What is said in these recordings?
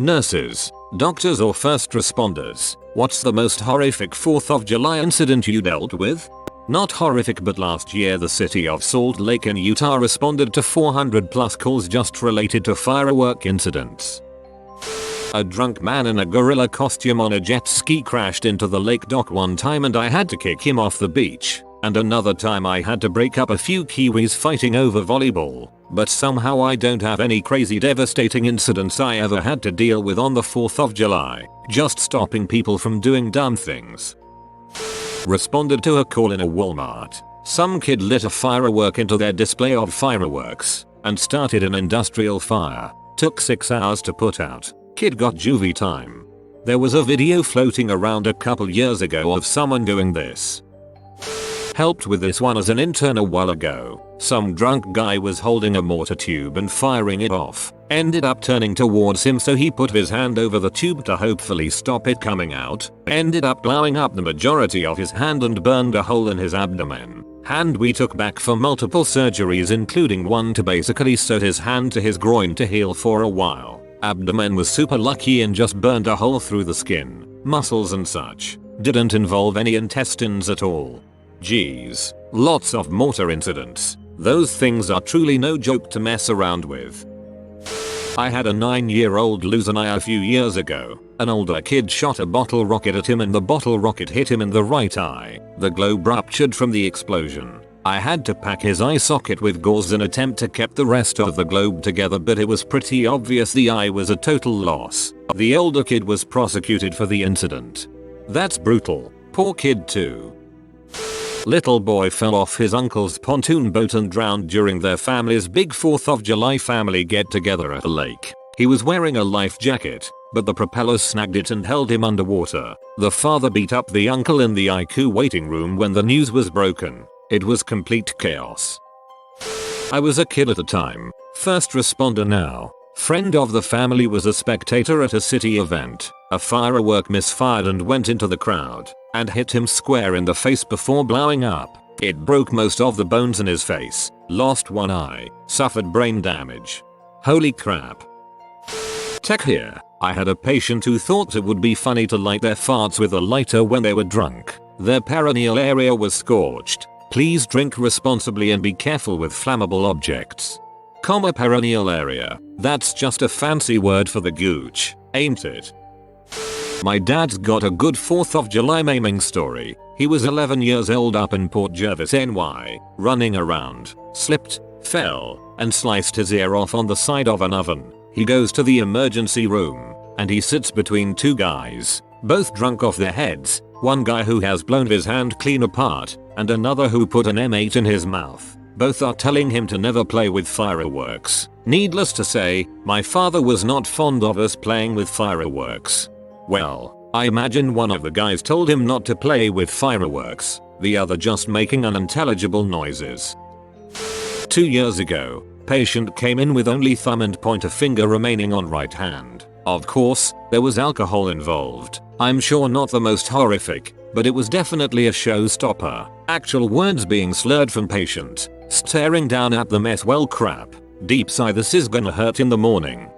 Nurses, doctors or first responders, what's the most horrific 4th of July incident you dealt with? Not horrific, but last year the city of Salt Lake in Utah responded to 400 plus calls just related to firework incidents. A drunk man in a gorilla costume on a jet ski crashed into the lake dock one time and I had to kick him off the beach. And another time I had to break up a few Kiwis fighting over volleyball. But somehow I don't have any crazy devastating incidents I ever had to deal with on the 4th of July. Just stopping people from doing dumb things. Responded to a call in a Walmart. Some kid lit a firework into their display of fireworks and started an industrial fire. Took 6 hours to put out. Kid got juvie time. There was a video floating around a couple years ago of someone doing this. Helped with this one as an intern a while ago. Some drunk guy was holding a mortar tube and firing it off. Ended up turning towards him, so he put his hand over the tube to hopefully stop it coming out. Ended up blowing up the majority of his hand and burned a hole in his abdomen. Hand we took back for multiple surgeries, including one to basically sew his hand to his groin to heal for a while. Abdomen was super lucky and just burned a hole through the skin, muscles and such. Didn't involve any intestines at all. Geez, lots of mortar incidents. Those things are truly no joke to mess around with. I had a 9-year-old lose an eye a few years ago. An older kid shot a bottle rocket at him and the bottle rocket hit him in the right eye. The globe ruptured from the explosion. I had to pack his eye socket with gauze in attempt to keep the rest of the globe together, but it was pretty obvious the eye was a total loss. The older kid was prosecuted for the incident. That's brutal. Poor kid too. Little boy fell off his uncle's pontoon boat and drowned during their family's big 4th of July family get together at a lake. He was wearing a life jacket, but the propellers snagged it and held him underwater. The father beat up the uncle in the IQ waiting room when the news was broken. It was complete chaos. I was a kid at the time. First responder now. Friend of the family was a spectator at a city event. A firework misfired and went into the crowd and hit him square in the face before blowing up. It broke most of the bones in his face, lost one eye, suffered brain damage. Holy crap. Tech here. I had a patient who thought it would be funny to light their farts with a lighter when they were drunk. Their perineal area was scorched. Please drink responsibly and be careful with flammable objects. Perineal area. That's just a fancy word for the gooch, ain't it? My dad's got a good 4th of July maiming story. He was 11 years old up in Port Jervis, NY, running around, slipped, fell, and sliced his ear off on the side of an oven. He goes to the emergency room, and he sits between 2 guys, both drunk off their heads, one guy who has blown his hand clean apart, and another who put an M8 in his mouth. Both are telling him to never play with fireworks. Needless to say, my father was not fond of us playing with fireworks. Well, I imagine one of the guys told him not to play with fireworks, the other just making unintelligible noises. 2 years ago, patient came in with only thumb and pointer finger remaining on right hand. Of course, there was alcohol involved. I'm sure not the most horrific, but it was definitely a showstopper. Actual words being slurred from patient, staring down at the mess. Well crap. Deep sigh, this is gonna hurt in the morning.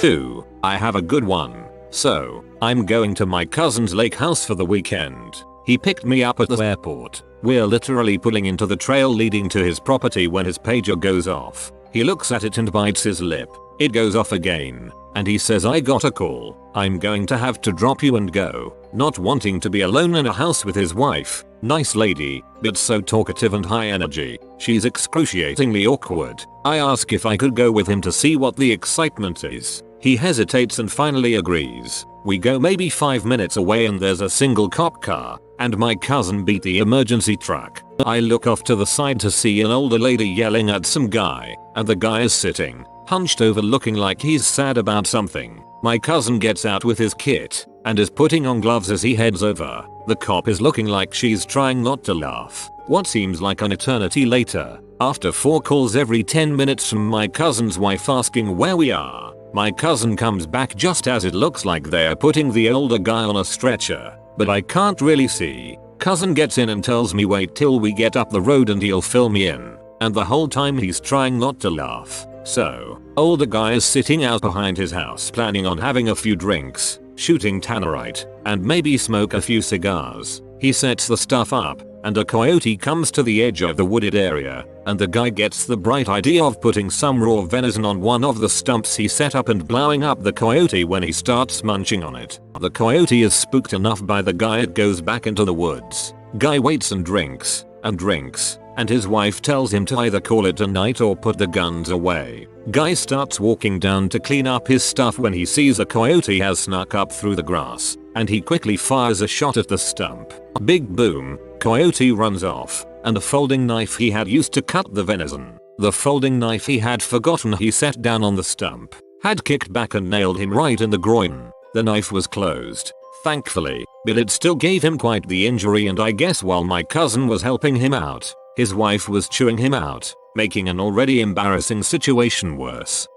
2. I have a good one. So, I'm going to my cousin's lake house for the weekend. He picked me up at the airport. We're literally pulling into the trail leading to his property when his pager goes off. He looks at it and bites his lip. It goes off again, and he says, I got a call. I'm going to have to drop you and go. Not wanting to be alone in a house with his wife. Nice lady, but so talkative and high energy. She's excruciatingly awkward. I ask if I could go with him to see what the excitement is. He hesitates and finally agrees. We go maybe 5 minutes away and there's a single cop car, and my cousin beat the emergency truck. I look off to the side to see an older lady yelling at some guy, and the guy is sitting, hunched over looking like he's sad about something. My cousin gets out with his kit, and is putting on gloves as he heads over. The cop is looking like she's trying not to laugh. What seems like an eternity later, after 4 calls every 10 minutes from my cousin's wife asking where we are, my cousin comes back just as it looks like they're putting the older guy on a stretcher, but I can't really see. Cousin gets in and tells me wait till we get up the road and he'll fill me in, and the whole time he's trying not to laugh. So, older guy is sitting out behind his house planning on having a few drinks, shooting tannerite, and maybe smoke a few cigars. He sets the stuff up, and a coyote comes to the edge of the wooded area, and the guy gets the bright idea of putting some raw venison on one of the stumps he set up and blowing up the coyote when he starts munching on it. The coyote is spooked enough by the guy it goes back into the woods. Guy waits and drinks, and his wife tells him to either call it a night or put the guns away. Guy starts walking down to clean up his stuff when he sees a coyote has snuck up through the grass, and he quickly fires a shot at the stump. Big boom, coyote runs off, and the folding knife he had used to cut the venison, the folding knife he had forgotten he set down on the stump, had kicked back and nailed him right in the groin. The knife was closed, thankfully, but it still gave him quite the injury, and I guess while my cousin was helping him out, his wife was chewing him out, making an already embarrassing situation worse.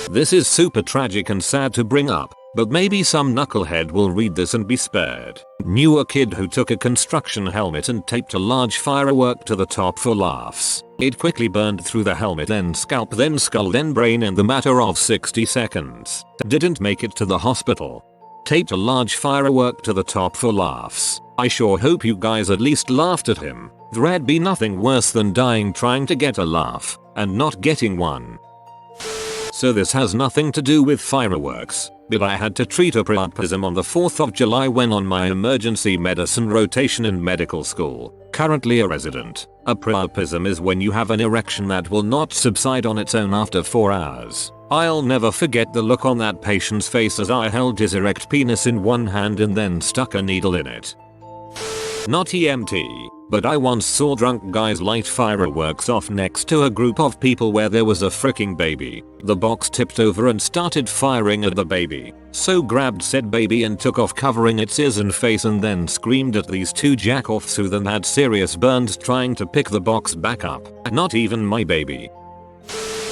This is super tragic and sad to bring up, but maybe some knucklehead will read this and be spared. Knew a kid who took a construction helmet and taped a large firework to the top for laughs. It quickly burned through the helmet, then scalp, then skull, then brain in the matter of 60 seconds. Didn't make it to the hospital. Taped a large firework to the top for laughs. I sure hope you guys at least laughed at him. There'd be nothing worse than dying trying to get a laugh and not getting one. So this has nothing to do with fireworks, but I had to treat a priapism on the 4th of July when on my emergency medicine rotation in medical school. Currently a resident. A priapism is when you have an erection that will not subside on its own after 4 hours. I'll never forget the look on that patient's face as I held his erect penis in one hand and then stuck a needle in it. Not EMT, but I once saw drunk guys light fireworks off next to a group of people where there was a freaking baby. The box tipped over and started firing at the baby. So grabbed said baby and took off covering its ears and face, and then screamed at these two jackoffs who then had serious burns trying to pick the box back up. Not even my baby.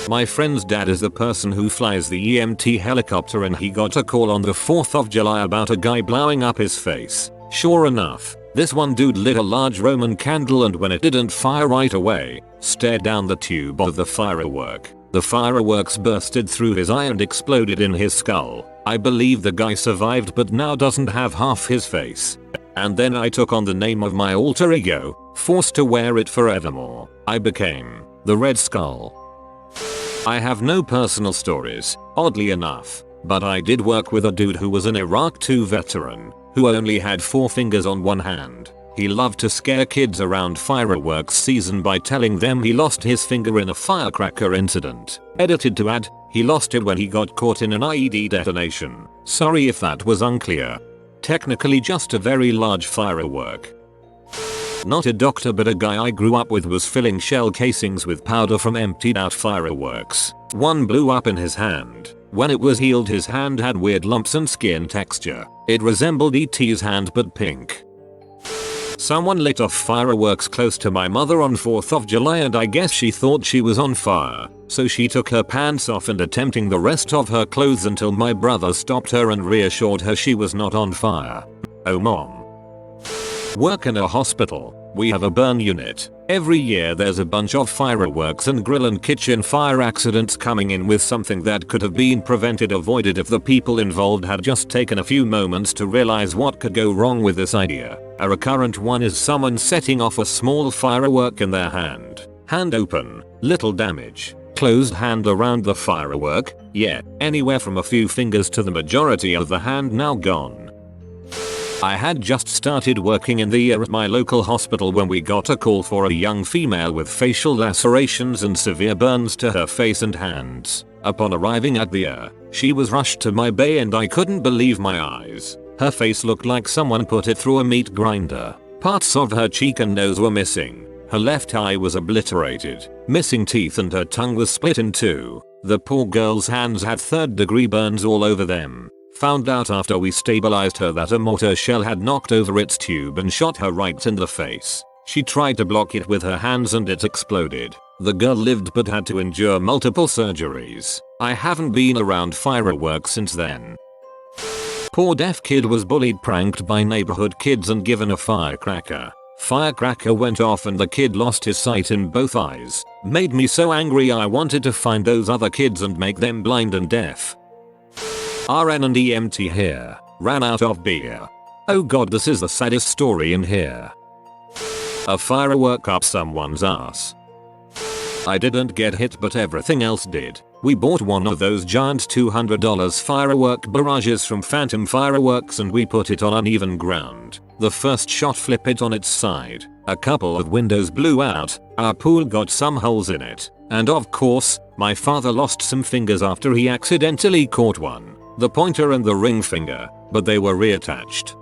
My friend's dad is the person who flies the EMT helicopter, and he got a call on the 4th of July about a guy blowing up his face. Sure enough, this one dude lit a large Roman candle, and when it didn't fire right away, stared down the tube of the firework. The fireworks bursted through his eye and exploded in his skull. I believe the guy survived but now doesn't have half his face. And then I took on the name of my alter ego, forced to wear it forevermore. I became the Red Skull. I have no personal stories, oddly enough, but I did work with a dude who was an Iraq II veteran, who only had 4 fingers on one hand. He loved to scare kids around fireworks season by telling them he lost his finger in a firecracker incident. Edited to add, he lost it when he got caught in an IED detonation. Sorry if that was unclear. Technically just a very large firework. Not a doctor, but a guy I grew up with was filling shell casings with powder from emptied out fireworks. One blew up in his hand. When it was healed, his hand had weird lumps and skin texture. It resembled ET's hand but pink. Someone lit off fireworks close to my mother on 4th of July, and I guess she thought she was on fire. So she took her pants off and attempting the rest of her clothes until my brother stopped her and reassured her she was not on fire. Oh mom. Work in a hospital. We have a burn unit. Every year there's a bunch of fireworks and grill and kitchen fire accidents coming in with something that could have been avoided if the people involved had just taken a few moments to realize what could go wrong with this idea. A recurrent one is someone setting off a small firework in their hand. Hand open, little damage. Closed hand around the firework, yeah, anywhere from a few fingers to the majority of the hand now gone. I had just started working in the ER at my local hospital when we got a call for a young female with facial lacerations and severe burns to her face and hands. Upon arriving at the ER, she was rushed to my bay and I couldn't believe my eyes. Her face looked like someone put it through a meat grinder. Parts of her cheek and nose were missing. Her left eye was obliterated, missing teeth, and her tongue was split in two. The poor girl's hands had 3rd-degree burns all over them. Found out after we stabilized her that a mortar shell had knocked over its tube and shot her right in the face. She tried to block it with her hands and it exploded. The girl lived but had to endure multiple surgeries. I haven't been around fireworks since then. Poor deaf kid was bullied, pranked by neighborhood kids and given a firecracker. Firecracker went off and the kid lost his sight in both eyes. Made me so angry I wanted to find those other kids and make them blind and deaf. RN and EMT here. Ran out of beer. Oh god, this is the saddest story in here. A firework up someone's ass. I didn't get hit but everything else did. We bought one of those giant $200 firework barrages from Phantom Fireworks and we put it on uneven ground. The first shot flipped it on its side. A couple of windows blew out, our pool got some holes in it, and of course, my father lost some fingers after he accidentally caught one. The pointer and the ring finger, but they were reattached.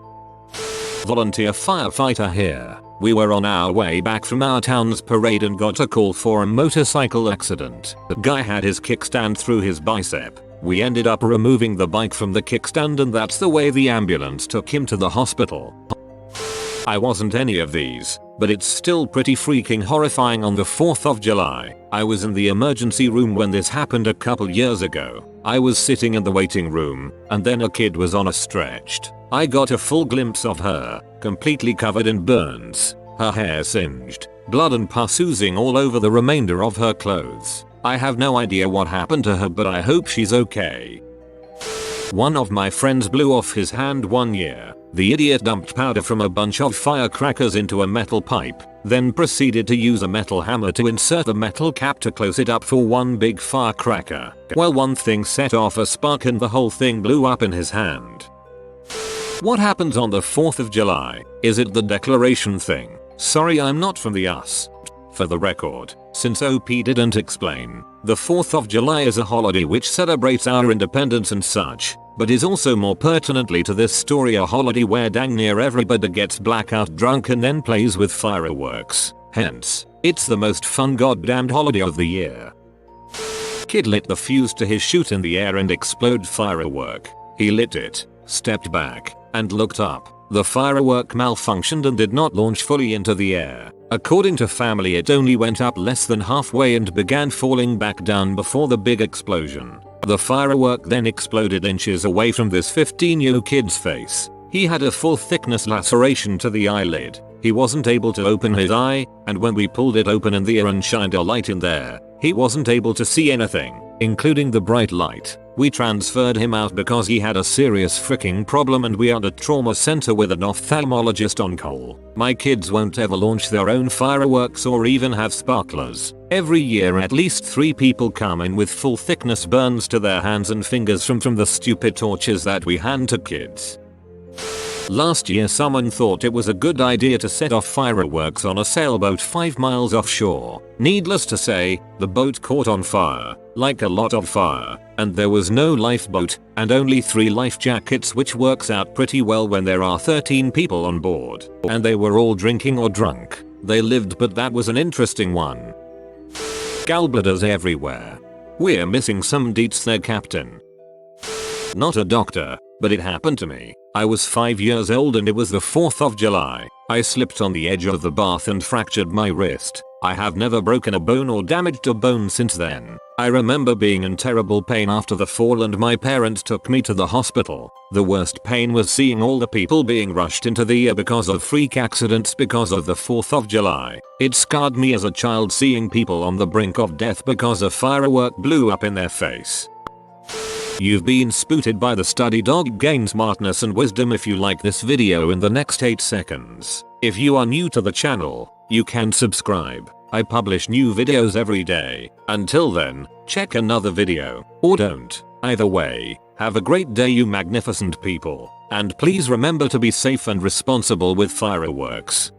Volunteer firefighter here. We were on our way back from our town's parade and got a call for a motorcycle accident. The guy had his kickstand through his bicep. We ended up removing the bike from the kickstand and that's the way the ambulance took him to the hospital. I wasn't any of these, but it's still pretty freaking horrifying. On the 4th of July, I was in the emergency room when this happened a couple years ago. I was sitting in the waiting room, and then a kid was on a stretched. I got a full glimpse of her, completely covered in burns, her hair singed, blood and pus oozing all over the remainder of her clothes. I have no idea what happened to her, but I hope she's okay. One of my friends blew off his hand one year. The idiot dumped powder from a bunch of firecrackers into a metal pipe, then proceeded to use a metal hammer to insert the metal cap to close it up for one big firecracker. Well, one thing set off a spark and the whole thing blew up in his hand. What happens on the 4th of July? Is it the declaration thing? Sorry, I'm not from the US. For the record, since OP didn't explain, the 4th of July is a holiday which celebrates our independence and such, but is also more pertinently to this story a holiday where dang near everybody gets blackout drunk and then plays with fireworks. Hence, it's the most fun goddamned holiday of the year. Kid lit the fuse to his shoot in the air and explode firework. He lit it, stepped back, and looked up. The firework malfunctioned and did not launch fully into the air. According to family, it only went up less than halfway and began falling back down before the big explosion. The firework then exploded inches away from this 15-year-old kid's face. He had a full thickness laceration to the eyelid. He wasn't able to open his eye, and when we pulled it open in the air and shined a light in there, he wasn't able to see anything, including the bright light. We transferred him out because he had a serious freaking problem and we are at a trauma center with an ophthalmologist on call. My kids won't ever launch their own fireworks or even have sparklers. Every year at least 3 people come in with full thickness burns to their hands and fingers from the stupid torches that we hand to kids. Last year someone thought it was a good idea to set off fireworks on a sailboat 5 miles offshore. Needless to say, the boat caught on fire, like a lot of fire, and there was no lifeboat, and only 3 life jackets, which works out pretty well when there are 13 people on board. And they were all drinking or drunk. They lived, but that was an interesting one. Gallbladders everywhere. We're missing some deets there, Captain. Not a doctor, but it happened to me. I was 5 years old and it was the 4th of July. I slipped on the edge of the bath and fractured my wrist. I have never broken a bone or damaged a bone since then. I remember being in terrible pain after the fall and my parents took me to the hospital. The worst pain was seeing all the people being rushed into the air because of freak accidents because of the 4th of July. It scarred me as a child seeing people on the brink of death because a firework blew up in their face. You've been spooted by the study dog. Gain smartness and wisdom. If you like this video in the next 8 seconds. If you are new to the channel, you can subscribe. I publish new videos every day. Until then, check another video, or don't. Either way, have a great day you magnificent people. And please remember to be safe and responsible with fireworks.